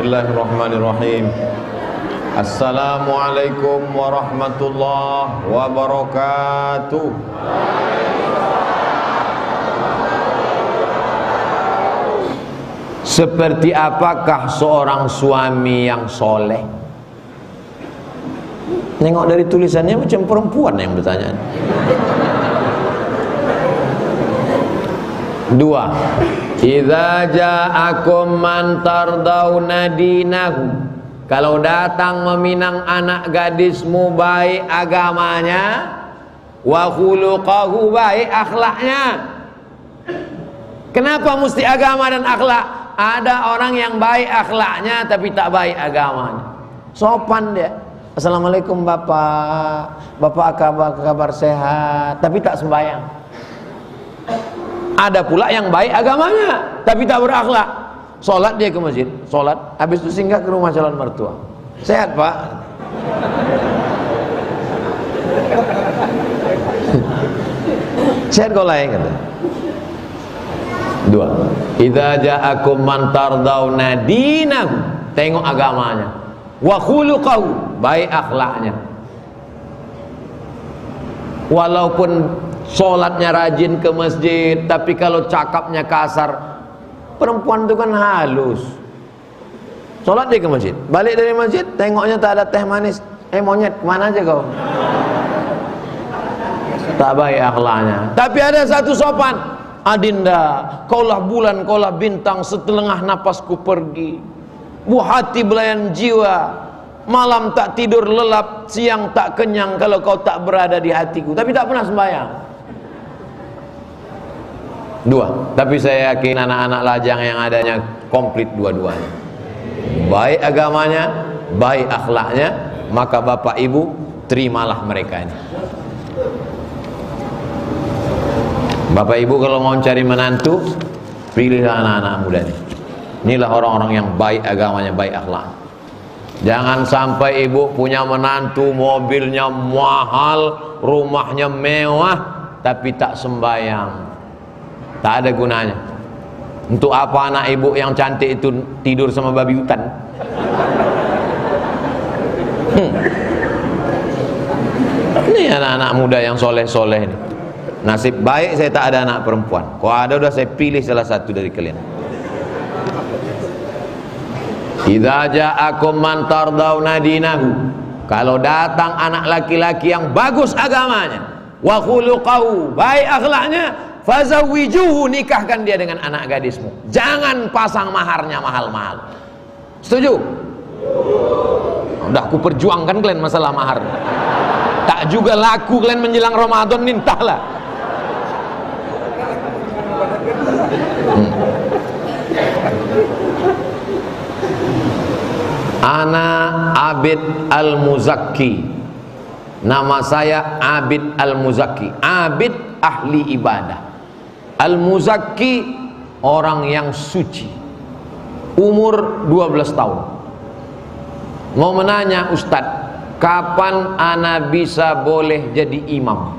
Bismillahirrahmanirrahim. Assalamualaikum warahmatullahi wabarakatuh. Seperti apakah seorang suami yang soleh? Nengok dari tulisannya macam perempuan yang bertanya. 2. Idza ja'akum man tardawna dinahu. Kalau datang meminang anak gadismu baik agamanya, wa khuluqahu, baik akhlaknya. Kenapa mesti agama dan akhlak? Ada orang yang baik akhlaknya tapi tak baik agamanya. Sopan dia. Assalamualaikum bapak. Bapak kabar sehat, tapi tak sembahyang. Ada pula yang baik agamanya tapi tak berakhlak. Sholat dia ke masjid, sholat, habis itu singgah ke rumah calon mertua. Sehat pak? Sehat kau lain kata. 2. Idza ja'akum man tardawna dinahu, tengok agamanya, wa khuluqahu, baik akhlaknya. Walaupun sholatnya rajin ke masjid, tapi kalau cakapnya kasar. Perempuan itu kan halus. Sholat dia ke masjid, balik dari masjid, tengoknya tak ada teh manis. Monyet, mana aja kau? Tak baik akhlaknya. Tapi ada satu sopan. Adinda, kaulah bulan, kaulah bintang, setelengah napasku pergi. Bu hati belayan jiwa, malam tak tidur lelap, siang tak kenyang kalau kau tak berada di hatiku. Tapi tak pernah sembahyang. 2. Tapi saya yakin anak-anak lajang yang adanya komplit dua-duanya. Baik agamanya, baik akhlaknya, maka bapak ibu terimalah mereka ini. Bapak ibu kalau mau cari menantu, pilihlah anak-anak muda ini. Inilah orang-orang yang baik agamanya, baik akhlak. Jangan sampai ibu punya menantu, mobilnya mahal, rumahnya mewah, tapi tak sembahyang. Tak ada gunanya. Untuk apa anak ibu yang cantik itu tidur sama babi hutan? Ini anak-anak muda yang soleh-soleh ini. Nasib baik saya tak ada anak perempuan. Kalau ada udah saya pilih salah satu dari kalian. Idza ja'akum man tardawna dinahu. Kalau datang anak laki-laki yang bagus agamanya, wa khuluqahu, baik akhlaknya, fazawwijuhu, nikahkan dia dengan anak gadismu. Jangan pasang maharnya mahal-mahal. Setuju? Udah aku perjuangkan kalian masalah mahar. Tak juga laku kalian menjelang Ramadan, entahlah. Ana Abid Al-Muzakki. Nama saya Abid Al-Muzakki. Abid ahli ibadah, Al-Muzakki orang yang suci. Umur 12 tahun. Mau menanya Ustadz, kapan ana bisa boleh jadi imam?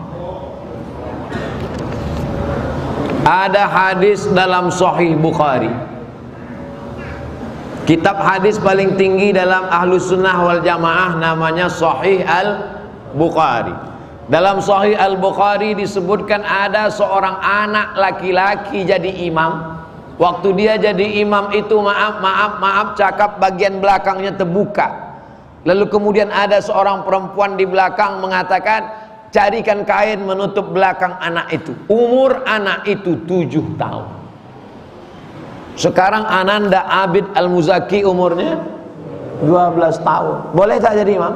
Ada hadis dalam Sahih Bukhari. Kitab hadis paling tinggi dalam Ahlus Sunnah wal Jamaah namanya Sahih Al-Bukhari. Dalam Sahih Al-Bukhari disebutkan ada seorang anak laki-laki jadi imam. Waktu dia jadi imam itu maaf cakap bagian belakangnya terbuka. Lalu kemudian ada seorang perempuan di belakang mengatakan, carikan kain menutup belakang anak itu. Umur anak itu 7 tahun. Sekarang Ananda Abid Al-Muzakki umurnya 12 tahun. Boleh tak jadi imam?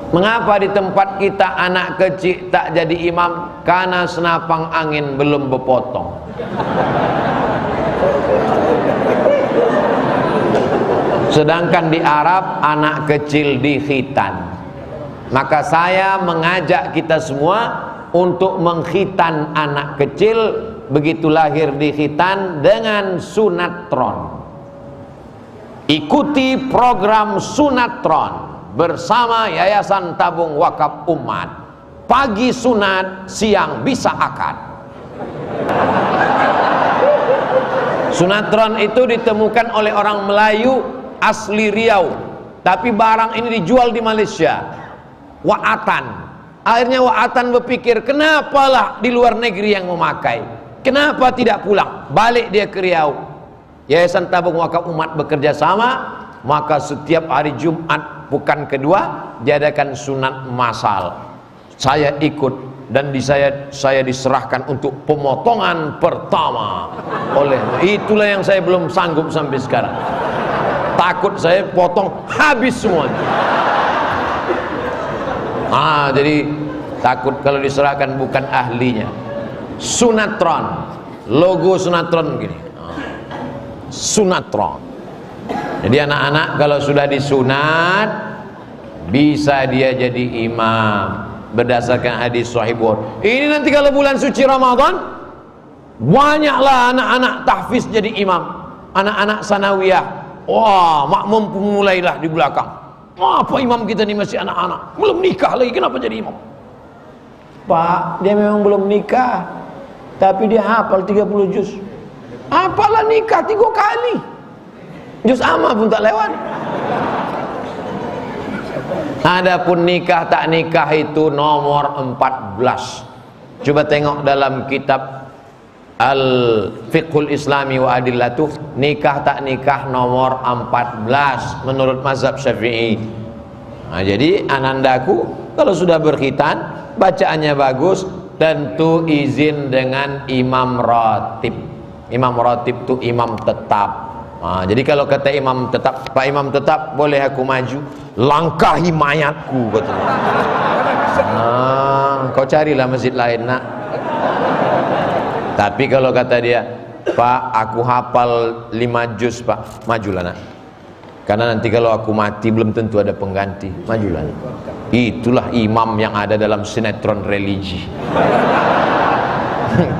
Mengapa di tempat kita anak kecil tak jadi imam? Karena senapang angin belum berpotong. Sedangkan di Arab anak kecil dikhitan. Maka saya mengajak kita semua untuk mengkhitan anak kecil begitu lahir dikhitan dengan sunatron. Ikuti program sunatron bersama Yayasan Tabung Wakaf Umat. Pagi sunat, siang bisa akad. Sunatron itu ditemukan oleh orang Melayu asli Riau, tapi barang ini dijual di Malaysia. Wa'atan. Akhirnya Wa'atan berpikir, kenapalah di luar negeri yang memakai, kenapa tidak pulang? Balik dia ke Riau. Yayasan Tabung Wakaf Umat bekerja sama, maka setiap hari Jumat pekan kedua diadakan sunat massal. Saya ikut, dan saya diserahkan untuk pemotongan pertama oleh, itulah yang saya belum sanggup sampai sekarang. Takut saya potong habis semuanya. Jadi takut kalau diserahkan bukan ahlinya. Sunatron, logo Sunatron begini. Sunatron. Jadi anak-anak kalau sudah disunat bisa dia jadi imam berdasarkan hadis Sahih Bukhari. Ini nanti kalau bulan suci Ramadan banyaklah anak-anak tahfiz jadi imam, anak-anak sanawiyah. Wah, makmum mulailah di belakang. Apa imam kita ini masih anak-anak, belum nikah lagi, kenapa jadi imam? Pak, dia memang belum nikah, tapi dia hafal 30 juz. Apalah nikah 3 kali, juz amma pun tak lewat. Adapun nikah tak nikah itu nomor 14. Coba tengok dalam kitab Al-Fiqhul Islami wa Adillatuh, nikah tak nikah nomor 14 menurut mazhab Syafi'i. Jadi anandaku kalau sudah berkhitan, bacaannya bagus, tentu izin dengan imam ratib. Imam ratib itu imam tetap. Jadi kalau kata imam tetap, Pak Imam tetap, boleh aku maju, langkahi mayatku, katanya. Kau carilah masjid lain, nak. Tapi kalau kata dia, Pak, aku hafal 5 juz, Pak, majulah, nak. Karena nanti kalau aku mati belum tentu ada pengganti, majulah, nak. Itulah imam yang ada dalam sinetron religi.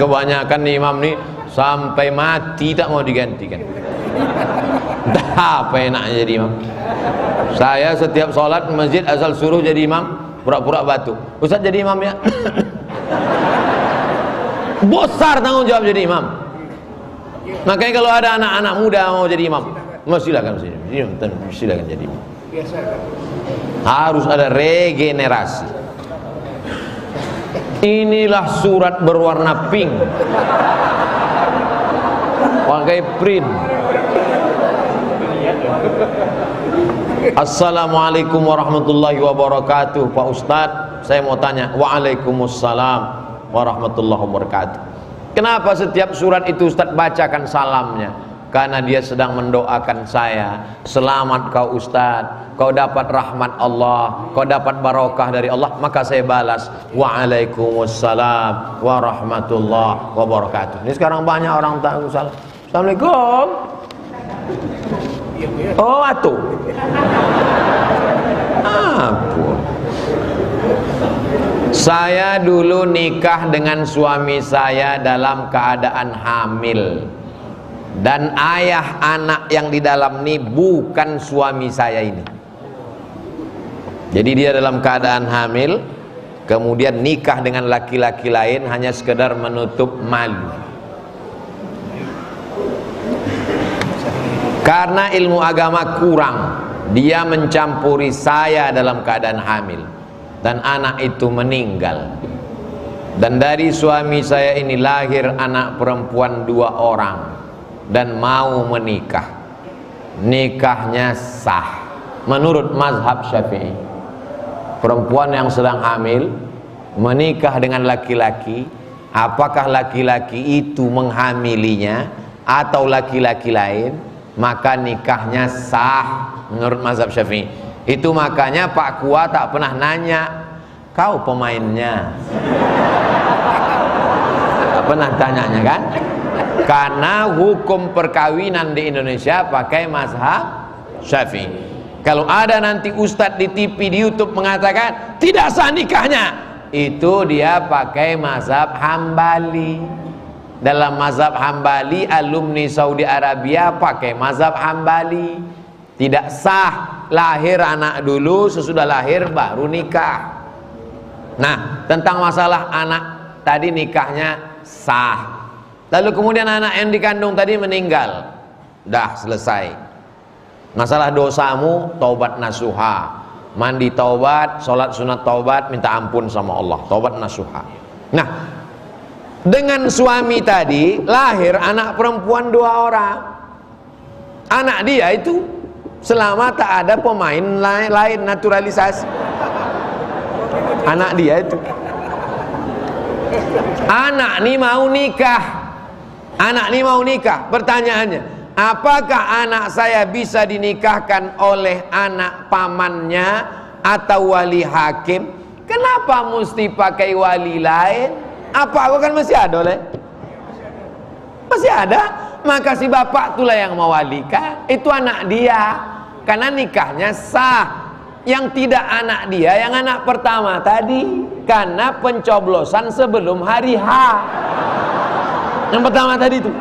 Kebanyakan imam nih sampai mati tak mau digantikan. Apa enaknya jadi imam? Saya setiap sholat di masjid asal suruh jadi imam, pura-pura batuk. Ustaz jadi imam ya? Besar tanggung jawab jadi imam. Makanya kalau ada anak-anak muda mau jadi imam, silakan jadi imam. Harus ada regenerasi. Inilah surat berwarna pink, pakai print. Assalamualaikum warahmatullahi wabarakatuh. Pak Ustadz, saya mau tanya. Waalaikumsalam warahmatullahi wabarakatuh. Kenapa setiap surat itu Ustadz bacakan salamnya? Karena dia sedang mendoakan saya, selamat kau Ustadz, kau dapat rahmat Allah, kau dapat barokah dari Allah. Maka saya balas, waalaikumsalam warahmatullahi wabarakatuh. Ini sekarang banyak orang tak salam. Assalamualaikum. Oh, atuh. Ampun. Saya dulu nikah dengan suami saya dalam keadaan hamil, dan ayah anak yang di dalam ini bukan suami saya ini. Jadi dia dalam keadaan hamil, kemudian nikah dengan laki-laki lain hanya sekedar menutup malu. Karena ilmu agama kurang, dia mencampuri saya dalam keadaan hamil, dan anak itu meninggal. Dan dari suami saya ini lahir anak perempuan 2 orang, dan mau menikah. Nikahnya sah menurut mazhab Syafi'i. Perempuan yang sedang hamil menikah dengan laki-laki, apakah laki-laki itu menghamilinya atau laki-laki lain, maka nikahnya sah menurut mazhab Syafi'i. Itu makanya Pak Kua tak pernah nanya, kau pemainnya. Tak pernah tanyanya kan? Karena hukum perkawinan di Indonesia pakai mazhab Syafi'i. Kalau ada nanti ustadz di TV, di YouTube mengatakan tidak sah nikahnya, itu dia pakai mazhab Hambali. Dalam mazhab Hambali, alumni Saudi Arabia pakai mazhab Hambali. Tidak sah, lahir anak dulu, sesudah lahir baru nikah. Nah, tentang masalah anak tadi, nikahnya sah. Lalu kemudian anak yang dikandung tadi meninggal. Dah selesai. Masalah dosamu, taubat nasuha. Mandi taubat, sholat sunat taubat, minta ampun sama Allah. Taubat nasuha. Nah, dengan suami tadi lahir anak perempuan 2 orang. Anak dia itu selama tak ada pemain lain naturalisasi. Anak dia itu. Anak ini mau nikah. Anak ini mau nikah. Pertanyaannya, apakah anak saya bisa dinikahkan oleh anak pamannya atau wali hakim? Kenapa mesti pakai wali lain? Apa aku kan masih ada oleh? Masih ada. Maka si bapak itulah yang mewalikan. Itu anak dia. Karena nikahnya sah. Yang tidak anak dia, yang anak pertama tadi. Karena pencoblosan sebelum hari H. Yang pertama tadi itu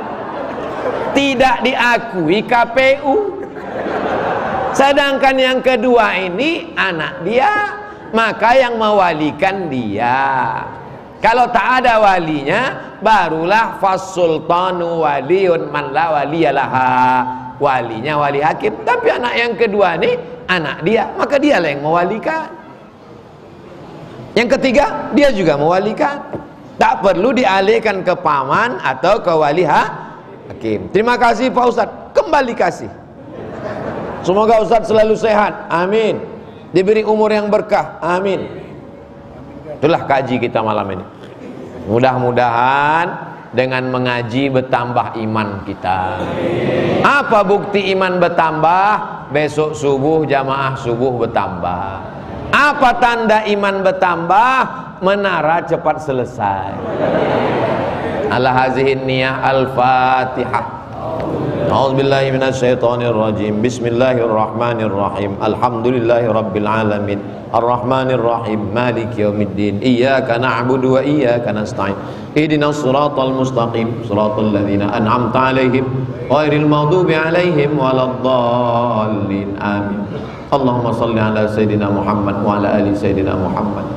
tidak diakui KPU. Sedangkan yang kedua ini anak dia, maka yang mewalikan dia. Kalau tak ada walinya, barulah fasultanu waliyun man la waliyalaha. Walinya wali hakim. Tapi anak yang kedua ini anak dia, maka dialah yang mewalikan. Yang ketiga, dia juga mewalikan. Tak perlu dialihkan ke paman atau ke wali hakim. Terima kasih Pak Ustadz, kembali kasih. Semoga Ustadz selalu sehat, amin. Diberi umur yang berkah, amin. Itulah kaji kita malam ini. Mudah-mudahan dengan mengaji bertambah iman kita. Apa bukti iman bertambah? Besok subuh jamaah subuh bertambah. Apa tanda iman bertambah? Menara cepat selesai. Ala hazihin niyah al-fatihah. A'udzubillahi minasyaitonirrajim. Bismillahirrahmanirrahim. Alhamdulillahi rabbil alamin. Ar-Rahmanirrahim. Maliki yaumiddin. Iyyaka na'budu wa iyyaka nasta'in. Ihdinas siratal mustaqim. Siratal ladzina an'amta 'alaihim ghairil maghdubi 'alaihim waladdallin. Amin. Allahumma shalli ala sayyidina Muhammad wa ala ali sayyidina Muhammad.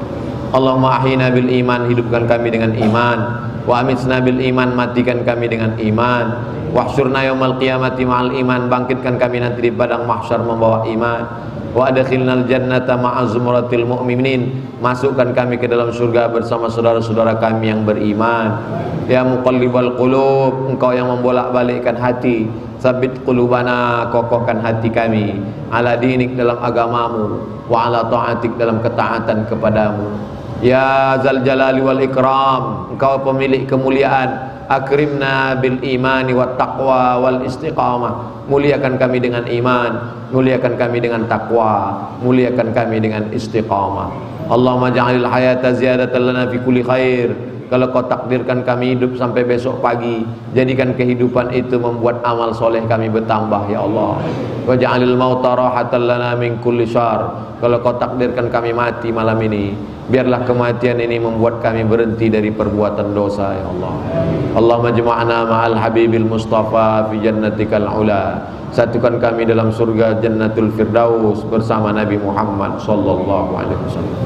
Allahumma ahyina bil iman, hidupkan kami dengan iman. Wa amitna bil iman, matikan kami dengan iman. Wahsyurna yaumal qiyamati ma'al iman, bangkitkan kami nanti di padang mahsyar membawa iman. Wa adkhilnal jannata ma'a zumratil mu'minin, masukkan kami ke dalam surga bersama saudara-saudara kami yang beriman. Ya muqallibal qulub, engkau yang membolak-balikkan hati, sabit qulubana, kokohkan hati kami ala dinik, dalam agamamu, wa ala ta'atik, dalam ketaatan kepadamu. Ya zal jalali wal ikram, engkau pemilik kemuliaan, akrimna bil imani wat taqwa wal istiqamah, muliakan kami dengan iman, muliakan kami dengan takwa, muliakan kami dengan istiqamah. Allahumma ja'alil hayata ziyadatan lana fi kulli khair. Kalau kau takdirkan kami hidup sampai besok pagi, jadikan kehidupan itu membuat amal soleh kami bertambah ya Allah. Wa ja'alil mauta rahatan lana min kulli syarr. Kalau kau takdirkan kami mati malam ini, biarlah kematian ini membuat kami berhenti dari perbuatan dosa ya Allah. Allahumma jama'na ma'al habibil mustafa fi jannatikal ula. Satukan kami dalam surga jannatul firdaus bersama Nabi Muhammad sallallahu alaihi wasallam.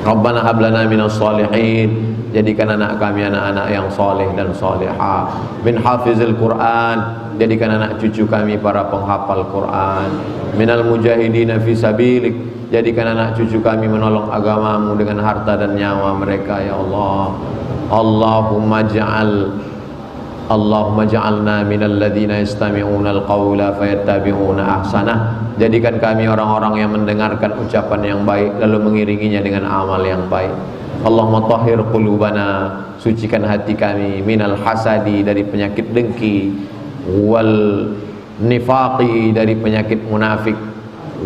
Rabbana hab lana minas salihin, jadikan anak kami anak-anak yang soleh dan solehah. Min hafizil Quran, jadikan anak cucu kami para penghafal Quran. Minal mujahidina fi sabilik, jadikan anak cucu kami menolong agamamu dengan harta dan nyawa mereka ya Allah. Allahumma ja'alna minal ladzina yastami'una al-qawla fayattabi'una ahsanah. Jadikan kami orang-orang yang mendengarkan ucapan yang baik lalu mengiringinya dengan amal yang baik. Allahumma tahhir qulubana, sucikan hati kami, minal hasadi, dari penyakit dengki, wal nifaqi, dari penyakit munafik,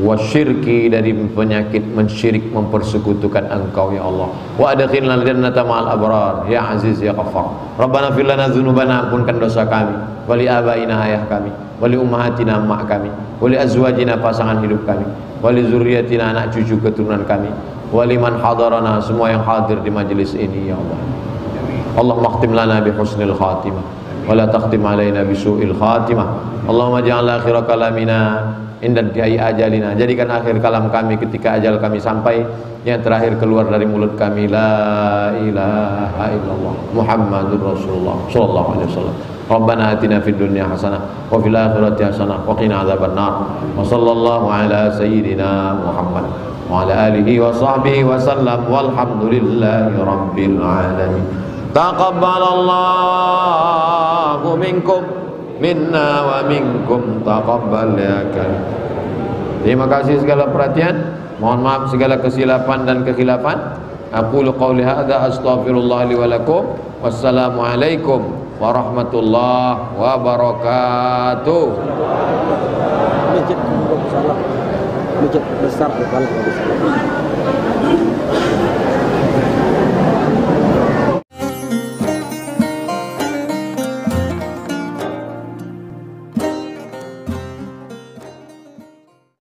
wasyirki, dari penyakit mensyirik, mempersekutukan engkau ya Allah. Wa adkhilnal jannata ma'al abrar ya aziz ya ghaffar. Rabbana fir lana dzunubana, ampunkan dosa kami, wali abaina, ayah kami, wali ummahatina, mak kami, wali azwajina, pasangan hidup kami, wali zurriyatina, anak cucu keturunan kami, wali man hadarana, semua yang hadir di majelis ini ya Allah. Allahumma khtim lana bi husnil khatimah wa la takhtim alaina bi su'il khatimah. Allahumma ja'al akhir kalamina inda intihai ajalina. Jadikan akhir kalam kami ketika ajal kami sampai, yang terakhir keluar dari mulut kami la ilaha illallah Muhammadur Rasulullah sallallahu alaihi wasallam. Rabbana atina fid dunya hasanah wa fil akhirati hasanah wa qina adzabannar. Wa sallallahu ala sayyidina Muhammad wa ala alihi wa sahbihi wa sallam walhamdulillahi rabbil alamin. Taqabbalallahu minkum minna wa minkum taqabbal ya karim. Terima kasih segala perhatian. Mohon maaf segala kesilapan dan kekhilafan. Aqulu qawli hadza astaghfirullah li wa lakum. Wassalamu alaikum warahmatullahi wabarakatuh. Masjid besar di